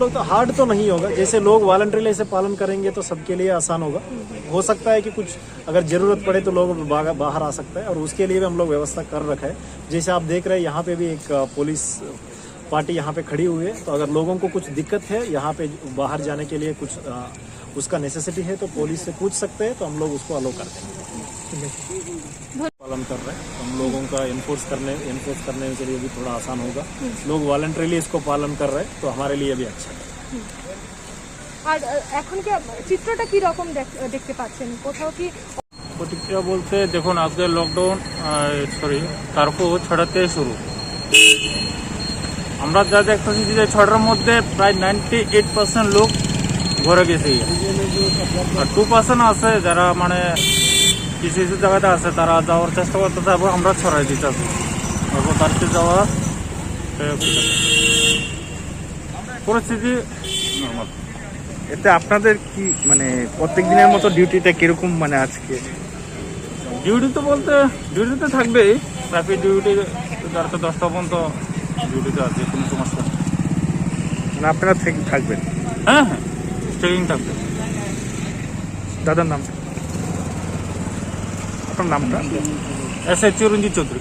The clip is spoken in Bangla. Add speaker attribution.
Speaker 1: लोग तो हार्ड तो नहीं होगा, जैसे लोग वॉलंटरीली इसे पालन करेंगे तो सबके लिए आसान होगा। हो सकता है कि कुछ अगर जरूरत पड़े तो लोग बाहर आ सकते हैं और उसके लिए भी हम लोग व्यवस्था कर रखा है। जैसे आप देख रहे हैं यहाँ पे भी एक पुलिस पार्टी यहाँ पे खड़ी हुई है, तो अगर लोगों को कुछ दिक्कत है यहाँ पे बाहर जाने के लिए कुछ उसका नेसेसिटी है तो पुलिस से पूछ सकते हैं, तो हम लोग उसको अलो कर देंगे। पालन कर रहे हैं तो हम लोगों का इन्फोर्स करने के लिए भी थोड़ा आसान होगा। लोग वॉलंटरीली इसको पालन कर रहे हैं तो हमारे लिए भी अच्छा है।
Speaker 2: আর এখন কি চিত্রটা কি রকম দেখতে পাচ্ছেন? কোথাও কি
Speaker 3: প্রতিক্রিয়া বলতে দেখুন, আজকে লকডাউন কার্ফিউ ছড়াতে শুরু। আমরা যা দেখতেছি যে 6টার মধ্যে প্রায় 98% লোক ঘরে গেছে, আর 2% আছে যারা মানে কিছু কিছু জায়গাতে আছে তারা যাওয়ার চেষ্টা করতেছে এবং আমরা ছড়াই দিতেছি তাদেরকে যাওয়ার পরিস্থিতি নর্মাল।
Speaker 4: এতে আপনাদের কি মানে প্রত্যেক দিনের মতো ডিউটিটা কিরকম মানে আজকে?
Speaker 3: ডিউটি তো বলতে ডিউটিতে থাকবেই, ট্রাফিক ডিউটি 10টা পর্যন্ত ডিউটিতে আছে, কোনো সমস্যা নেই।
Speaker 4: মানে আপনারা থাকবেন?
Speaker 3: হ্যাঁ হ্যাঁ, স্টেকিং থাকবে।
Speaker 4: দাদার নাম, আপনার নামটা?
Speaker 3: S A Chiranjit Chowdhury.